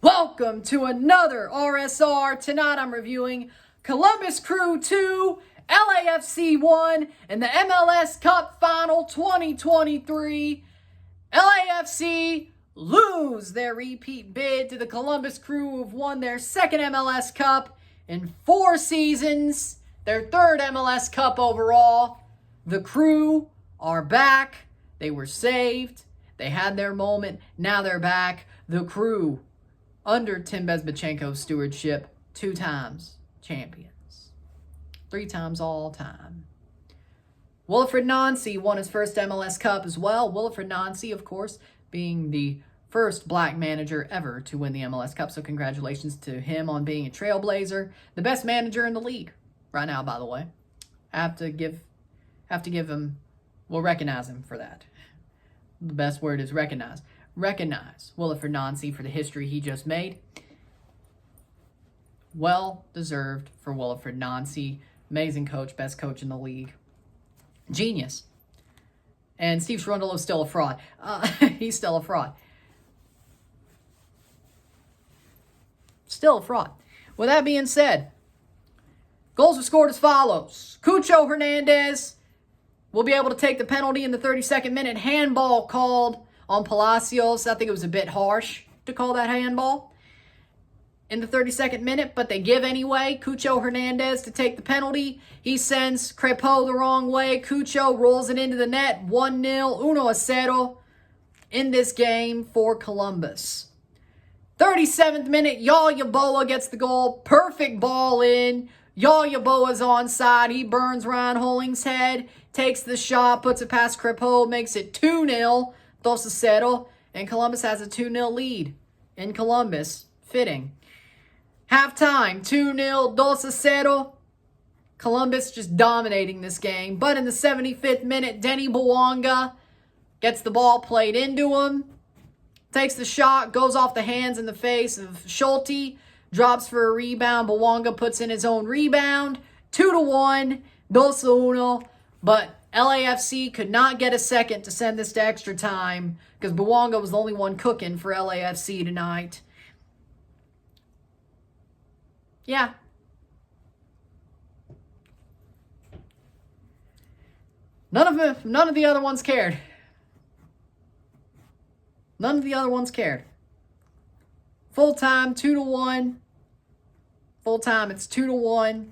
Welcome to another RSR. Tonight I'm reviewing Columbus Crew 2, LAFC 1, and the MLS Cup Final 2023. LAFC lose their repeat bid to the Columbus Crew, who have won their second MLS Cup in 4 seasons, their third MLS Cup overall. The Crew are back. They were saved. They had their moment. Now they're back. The Crew, under Tim Bezbatchenko's stewardship, 2 times champions. 3 times all time. Wilfried Nancy won his first MLS Cup as well. Wilfried Nancy, of course, being the first black manager ever to win the MLS Cup. So congratulations to him on being a trailblazer. The best manager in the league right now, by the way. I have to give him, we'll recognize him for that. The best word is recognize. Recognize Wilfried Nancy for the history he just made. Well deserved for Wilfried Nancy. Amazing coach, best coach in the league. Genius. And Steve Cherundolo's still a fraud. He's still a fraud. Still a fraud. With that being said, goals were scored as follows. Cucho Hernandez will be able to take the penalty in the 32nd minute. Handball called on Palacios. I think it was a bit harsh to call that handball in the 32nd minute, but they give anyway. Cucho Hernandez to take the penalty. He sends Crepeau the wrong way. Cucho rolls it into the net. 1-0, 1-0 in this game for Columbus. 37th minute, Yayaboa gets the goal. Perfect ball in. Yayaboa's onside. He burns Ryan Holling's head, takes the shot, puts it past Crepeau, makes it 2-0. 2-0, and Columbus has a 2-0 lead in Columbus. Fitting. Halftime, 2-0, 2-0. Columbus just dominating this game. But in the 75th minute, Denny Bouanga gets the ball played into him, takes the shot, goes off the hands in the face of Schulte, drops for a rebound. Bouanga puts in his own rebound. 2-1, 2-1, but LAFC could not get a second to send this to extra time because Bouanga was the only one cooking for LAFC tonight. Yeah. None of the other ones cared. None of the other ones cared. Full time, 2-1. Full time, it's 2-1.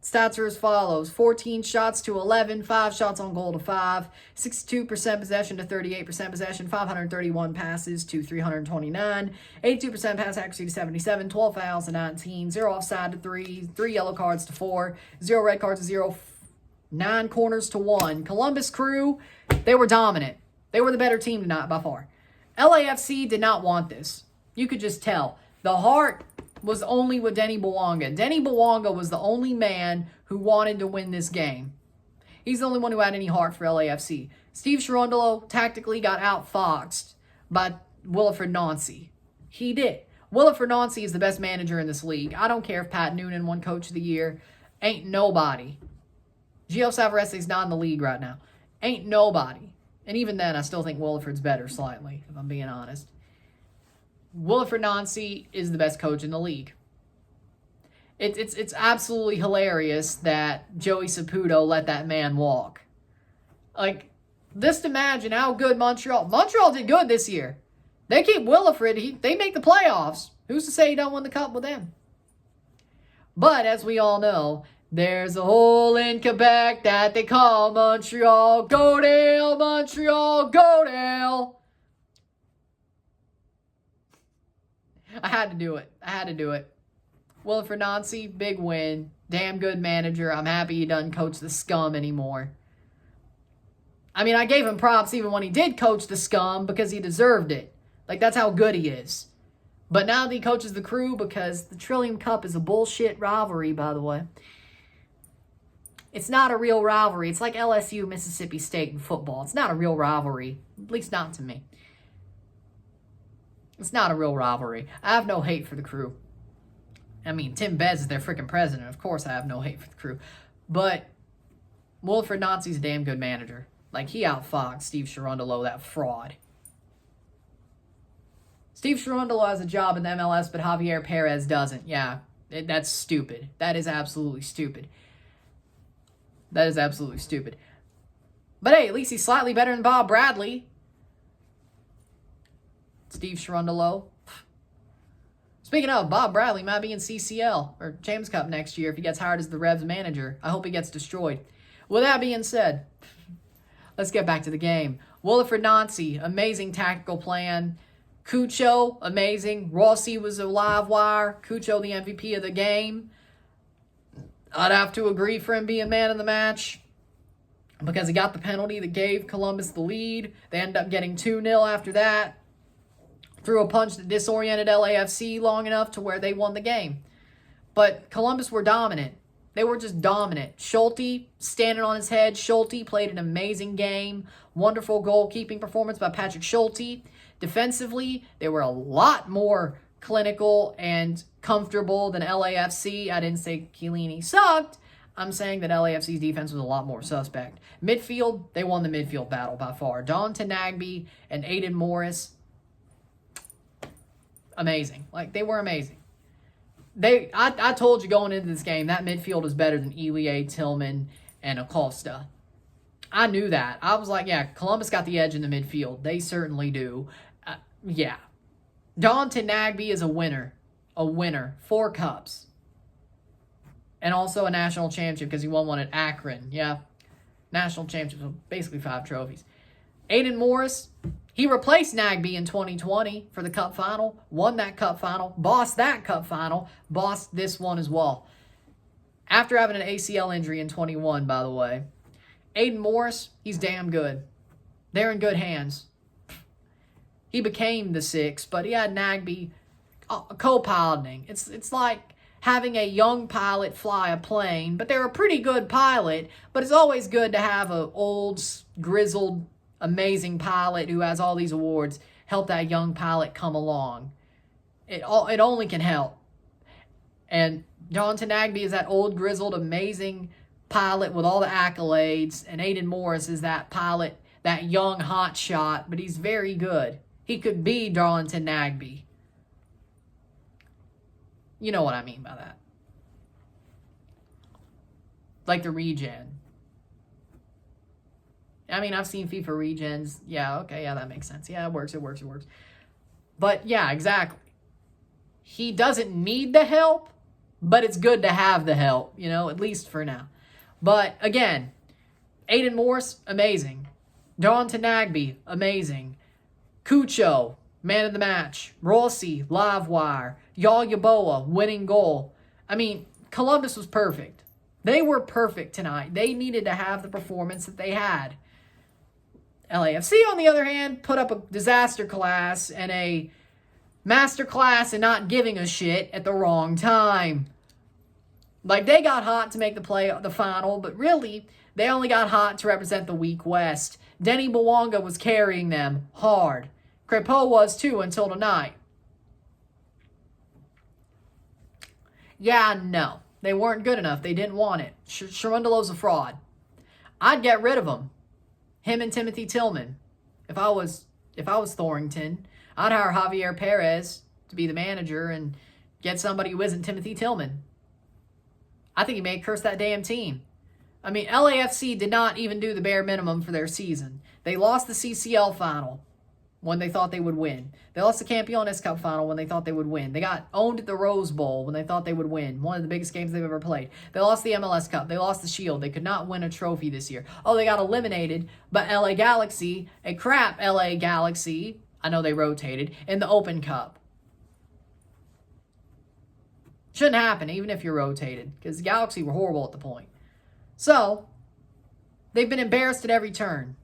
Stats are as follows. 14 shots to 11, 5 shots on goal to 5, 62% possession to 38% possession, 531 passes to 329, 82% pass accuracy to 77, 12 fouls to 19, 0 offside to 3, 3 yellow cards to 4, 0 red cards to 0, 9 corners to 1. Columbus Crew, they were dominant. They were the better team tonight by far. LAFC did not want this. You could just tell. The heart was only with Denny Bouanga. Denny Bouanga was the only man who wanted to win this game. He's the only one who had any heart for LAFC. Steve Cherundolo tactically got outfoxed by Wilfried Nancy. He did. Wilfried Nancy is the best manager in this league. I don't care if Pat Noonan won Coach of the Year. Ain't nobody. Gio Savarese not in the league right now. Ain't nobody. And even then, I still think Wilfried's better slightly, if I'm being honest. Wilfried Nancy is the best coach in the league. It's absolutely hilarious that Joey Saputo let that man walk. Like, just imagine how good Montreal did good this year. They keep Wilfried. They make the playoffs. Who's to say he don't win the cup with them? But as we all know, there's a hole in Quebec that they call Montreal. Go Dale, Montreal, go Dale. I had to do it. Wilfried Nancy, big win. Damn good manager. I'm happy he doesn't coach the scum anymore. I mean, I gave him props even when he did coach the scum because he deserved it. Like, that's how good he is. But now that he coaches the Crew, because the Trillium Cup is a bullshit rivalry, by the way. It's not a real rivalry. It's like LSU, Mississippi State in football. It's not a real rivalry. At least not to me. It's not a real rivalry. I have no hate for the Crew. I mean, Tim Bez is their freaking president. Of course I have no hate for the Crew. But Wilfried Nancy's a damn good manager. Like, he outfoxed Steve Cherundolo, that fraud. Steve Cherundolo has a job in the MLS, but Javier Perez doesn't. Yeah, that's stupid. That is absolutely stupid. That is absolutely stupid. But hey, at least he's slightly better than Bob Bradley. Steve Cherundolo. Speaking of, Bob Bradley might be in CCL or James Cup next year if he gets hired as the Revs manager. I hope he gets destroyed. With that being said, let's get back to the game. Wilfried Nancy, amazing tactical plan. Cucho, amazing. Rossi was a live wire. Cucho, the MVP of the game. I'd have to agree for him being man of the match because he got the penalty that gave Columbus the lead. They ended up getting 2-0 after that. Threw a punch that disoriented LAFC long enough to where they won the game. But Columbus were dominant. They were just dominant. Schulte standing on his head. Schulte played an amazing game. Wonderful goalkeeping performance by Patrick Schulte. Defensively, they were a lot more clinical and comfortable than LAFC. I didn't say Chiellini sucked. I'm saying that LAFC's defense was a lot more suspect. Midfield, they won the midfield battle by far. Don Tenagby and Aiden Morris, amazing. Like, they were amazing. I told you going into this game, that midfield is better than Elie, Tillman, and Acosta. I knew that. I was like, yeah, Columbus got the edge in the midfield. They certainly do. Yeah. Don Tenagby is a winner. A winner. 4 cups. And also a national championship because he won one at Akron. Yeah. National championship. So basically 5 trophies. Aiden Morris, he replaced Nagby in 2020 for the cup final. Won that cup final. Bossed that cup final. Bossed this one as well. After having an ACL injury in 21, by the way. Aiden Morris, he's damn good. They're in good hands. He became the 6, but he had Nagby co-piloting. It's like having a young pilot fly a plane, but they're a pretty good pilot, but it's always good to have an old, grizzled, amazing pilot who has all these awards help that young pilot come along. It only can help. And Don Tenagby is that old, grizzled, amazing pilot with all the accolades, and Aiden Morris is that pilot, that young hot shot, but he's very good. He could be Don Tenagby. You know what I mean by that. Like the regen. I mean, I've seen FIFA regens. Yeah, okay, yeah, that makes sense. Yeah, it works. But yeah, exactly. He doesn't need the help, but it's good to have the help, at least for now. But again, Aiden Morris, amazing. Don Tenagby, amazing. Cucho, man of the match. Rossi, live wire. Yaboa, winning goal. I mean, Columbus was perfect. They were perfect tonight. They needed to have the performance that they had. LAFC, on the other hand, put up a disaster class and a master class in not giving a shit at the wrong time. Like, they got hot to make the final, but really, they only got hot to represent the weak West. Denny Bwanga was carrying them hard. Crepeau was too until tonight. Yeah, no. They weren't good enough. They didn't want it. Cherundolo's a fraud. I'd get rid of him. Him and Timothy Tillman. If I was Thorington, I'd hire Javier Perez to be the manager and get somebody who isn't Timothy Tillman. I think he may curse that damn team. I mean, LAFC did not even do the bare minimum for their season. They lost the CCL final when they thought they would win. They lost the Campeones Cup final when they thought they would win. They got owned at the Rose Bowl when they thought they would win. One of the biggest games they've ever played. They lost the MLS Cup. They lost the Shield. They could not win a trophy this year. Oh, they got eliminated by LA Galaxy, a crap LA Galaxy. I know they rotated, in the Open Cup. Shouldn't happen, even if you're rotated, because the Galaxy were horrible at the point. So, they've been embarrassed at every turn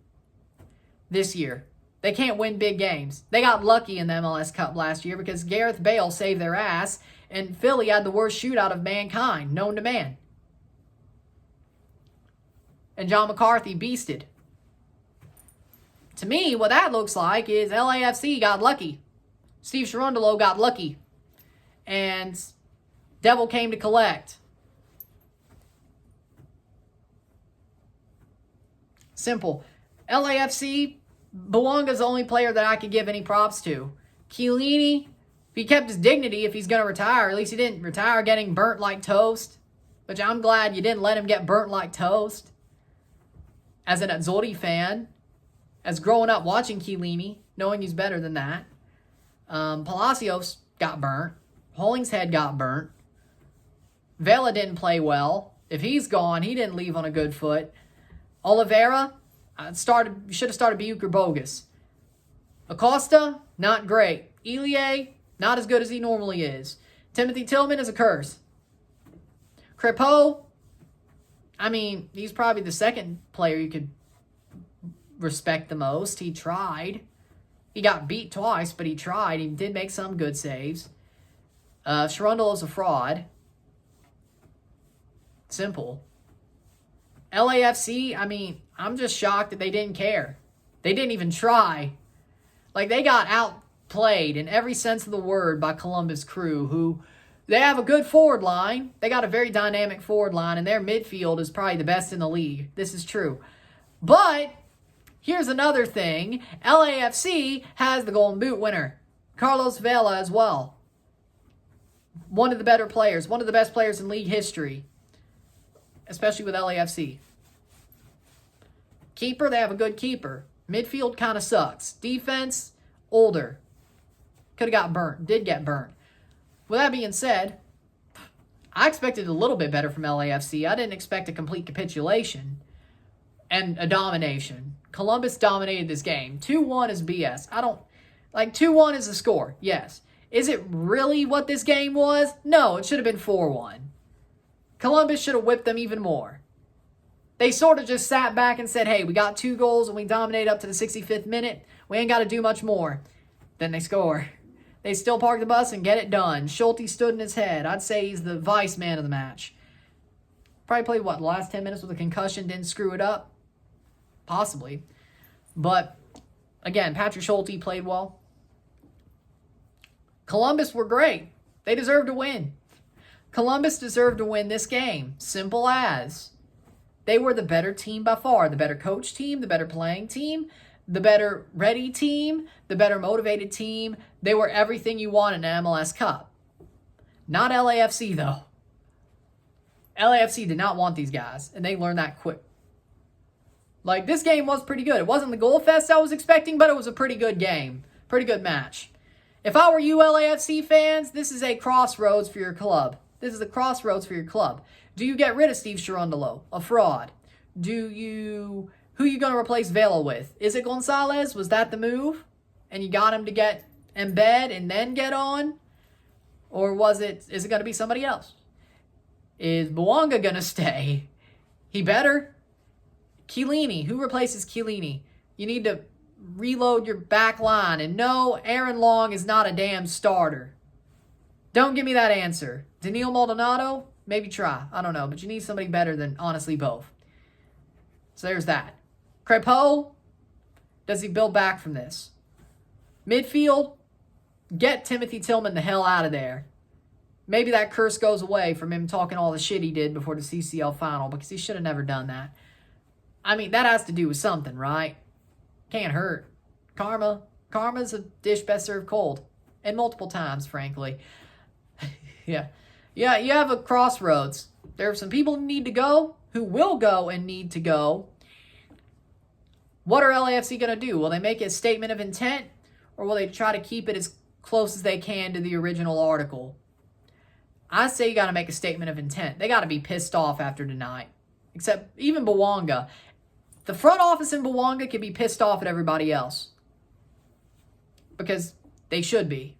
this year. They can't win big games. They got lucky in the MLS Cup last year because Gareth Bale saved their ass, and Philly had the worst shootout of mankind, known to man. And John McCarthy beasted. To me, what that looks like is LAFC got lucky. Steve Cherundolo got lucky. And devil came to collect. Simple. LAFC, Bwanga's the only player that I could give any props to. Chiellini, if he kept his dignity, if he's going to retire, at least he didn't retire getting burnt like toast, which I'm glad you didn't let him get burnt like toast. As an Azzurri fan, as growing up watching Chiellini, knowing he's better than that. Palacios got burnt. Hollingshead got burnt. Vela didn't play well. If he's gone, he didn't leave on a good foot. Oliveira, should have started Bucher bogus. Acosta, not great. Ilie, not as good as he normally is. Timothy Tillman is a curse. Crepeau, I mean, he's probably the second player you could respect the most. He tried. He got beat twice, but he tried. He did make some good saves. Sherundalo's a fraud. Simple. LAFC, I mean, I'm just shocked that they didn't care. They didn't even try. Like, they got outplayed in every sense of the word by Columbus Crew, who, they have a good forward line. They got a very dynamic forward line, and their midfield is probably the best in the league. This is true. But here's another thing. LAFC has the Golden Boot winner, Carlos Vela, as well. One of the better players, one of the best players in league history, especially with LAFC. Keeper, they have a good keeper. Midfield kind of sucks. Defense, older. Could have got burnt. Did get burnt. With that being said, I expected a little bit better from LAFC. I didn't expect a complete capitulation and a domination. Columbus dominated this game. 2-1 is BS. 2-1 is the score, yes. Is it really what this game was? No, it should have been 4-1. Columbus should have whipped them even more. They sort of just sat back and said, hey, we got 2 goals and we dominated up to the 65th minute. We ain't got to do much more. Then they score. They still park the bus and get it done. Schulte stood in his head. I'd say he's the vice man of the match. Probably played, the last 10 minutes with a concussion, didn't screw it up? Possibly. But, again, Patrick Schulte played well. Columbus were great. They deserved to win. Columbus deserved to win this game. Simple as. They were the better team by far. The better coach team, the better playing team, the better ready team, the better motivated team. They were everything you want in an MLS Cup. Not LAFC, though. LAFC did not want these guys, and they learned that quick. This game was pretty good. It wasn't the goal fest I was expecting, but it was a pretty good game. Pretty good match. If I were you LAFC fans, this is a crossroads for your club. This is the crossroads for your club. Do you get rid of Steve Cherundolo, a fraud? Who you going to replace Vela with? Is it Gonzalez? Was that the move? And you got him to get embed and then get on? Or is it going to be somebody else? Is Bouanga going to stay? He better. Chiellini. Who replaces Chiellini? You need to reload your back line. And no, Aaron Long is not a damn starter. Don't give me that answer. Daniil Maldonado? Maybe try. I don't know. But you need somebody better than, honestly, both. So there's that. Crepeau, does he build back from this? Midfield, get Timothy Tillman the hell out of there. Maybe that curse goes away from him talking all the shit he did before the CCL final, because he should have never done that. I mean, that has to do with something, right? Can't hurt. Karma's a dish best served cold. And multiple times, frankly. Yeah, you have a crossroads. There are some people who need to go, who will go and need to go. What are LAFC going to do? Will they make a statement of intent, or will they try to keep it as close as they can to the original article? I say you got to make a statement of intent. They got to be pissed off after tonight. Except even Bouanga. The front office in Bouanga can be pissed off at everybody else. Because they should be.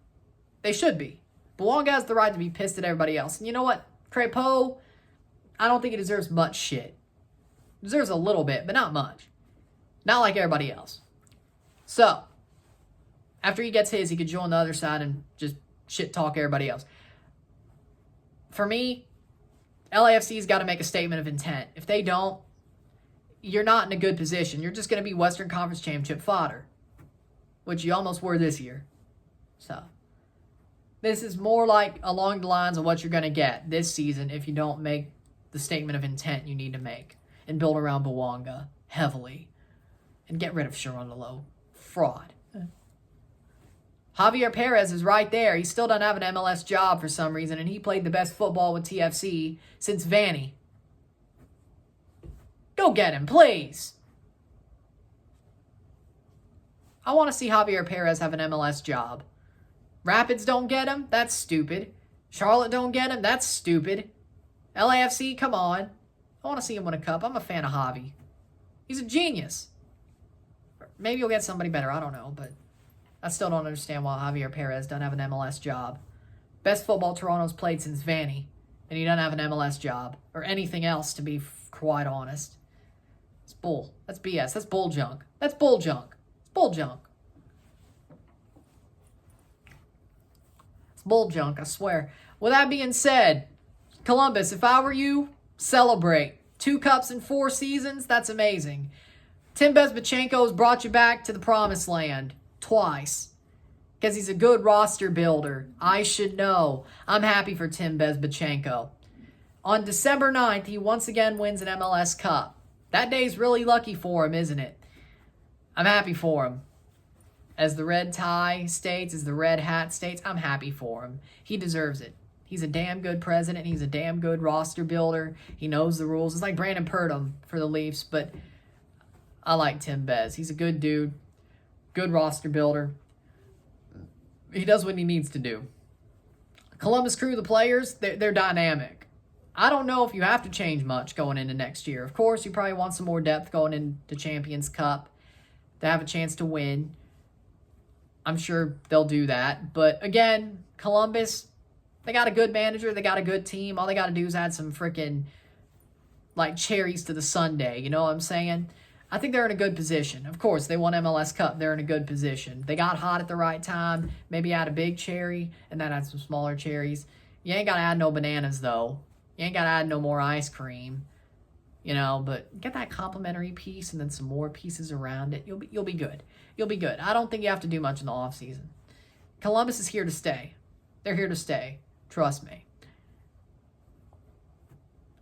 They should be. Bouanga has the right to be pissed at everybody else. And you know what? Crepeau, I don't think he deserves much shit. He deserves a little bit, but not much. Not like everybody else. So, after he gets his, he could join the other side and just shit talk everybody else. For me, LAFC's got to make a statement of intent. If they don't, you're not in a good position. You're just going to be Western Conference Championship fodder, which you almost were this year. So, this is more like along the lines of what you're going to get this season if you don't make the statement of intent you need to make and build around Bouanga heavily and get rid of Cherundolo. Fraud. Javier Perez is right there. He still doesn't have an MLS job for some reason, and he played the best football with TFC since Vanny. Go get him, please. I want to see Javier Perez have an MLS job. Rapids don't get him? That's stupid. Charlotte don't get him? That's stupid. LAFC, come on. I want to see him win a cup. I'm a fan of Javi. He's a genius. Maybe you'll get somebody better. I don't know, but I still don't understand why Javier Perez doesn't have an MLS job. Best football Toronto's played since Vanny, and he doesn't have an MLS job or anything else, to be quite honest. It's bull. That's BS. That's bull junk. That's bull junk. It's bull junk. It's bull junk, I swear. With that being said, Columbus, if I were you, celebrate. 2 cups in 4 seasons, that's amazing. Tim Bezbatchenko's brought you back to the promised land twice because he's a good roster builder. I should know. I'm happy for Tim Bezbatchenko. On December 9th, he once again wins an MLS Cup. That day's really lucky for him, isn't it? I'm happy for him. As the red tie states, as the red hat states, I'm happy for him. He deserves it. He's a damn good president. He's a damn good roster builder. He knows the rules. It's like Brandon Purdom for the Leafs, but I like Tim Bez. He's a good dude, good roster builder. He does what he needs to do. Columbus Crew, the players, they're dynamic. I don't know if you have to change much going into next year. Of course, you probably want some more depth going into Champions Cup to have a chance to win. I'm sure they'll do that. But again, Columbus, they got a good manager. They got a good team. All they got to do is add some freaking, like, cherries to the sundae. You know what I'm saying? I think they're in a good position. Of course, they won MLS Cup. They're in a good position. They got hot at the right time. Maybe add a big cherry and then add some smaller cherries. You ain't got to add no bananas, though. You ain't got to add no more ice cream. You know, but get that complimentary piece and then some more pieces around it. You'll be good. You'll be good. I don't think you have to do much in the offseason. Columbus is here to stay. They're here to stay. Trust me.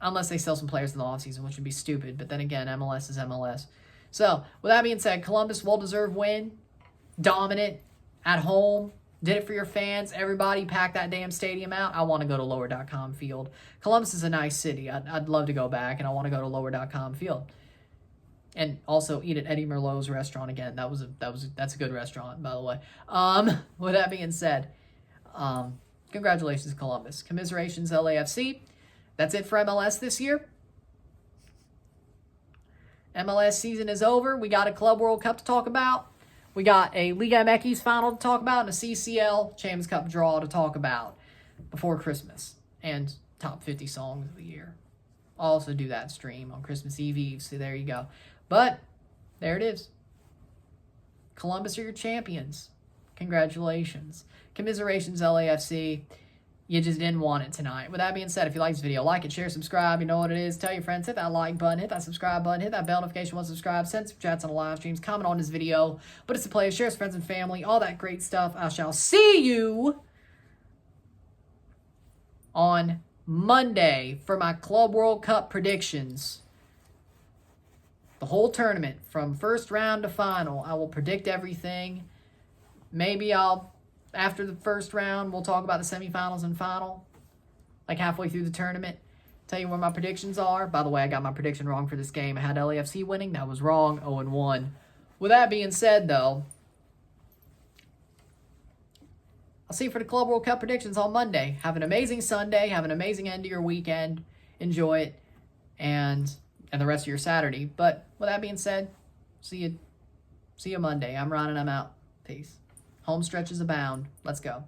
Unless they sell some players in the offseason, which would be stupid. But then again, MLS is MLS. So, with that being said, Columbus, well-deserved win. Dominant. At home. Did it for your fans. Everybody pack that damn stadium out. I want to go to lower.com field. Columbus is a nice city. I'd love to go back, and I want to go to lower.com field. And also eat at Eddie Merlot's restaurant again. That's a good restaurant, by the way. With that being said, congratulations, Columbus. Commiserations, LAFC. That's it for MLS this year. MLS season is over. We got a Club World Cup to talk about. We got a Liga MX final to talk about and a CCL Champions Cup draw to talk about before Christmas. And top 50 songs of the year. I'll also do that stream on Christmas Eve. So there you go. But there it is. Columbus are your champions. Congratulations. Commiserations, LAFC. You just didn't want it tonight. With that being said, if you like this video, like it, share, subscribe. You know what it is. Tell your friends. Hit that like button. Hit that subscribe button. Hit that bell notification once subscribed. Send some chats on the live streams. Comment on this video. But it's a play. Share with friends and family. All that great stuff. I shall see you on Monday for my Club World Cup predictions. The whole tournament from first round to final. I will predict everything. Maybe after the first round, we'll talk about the semifinals and final. Like halfway through the tournament. Tell you where my predictions are. By the way, I got my prediction wrong for this game. I had LAFC winning. That was wrong. 0-1. With that being said, though, I'll see you for the Club World Cup predictions on Monday. Have an amazing Sunday. Have an amazing end to your weekend. Enjoy it. And the rest of your Saturday. But with that being said, see you Monday. I'm Ron and I'm out. Peace. Home stretches abound. Let's go.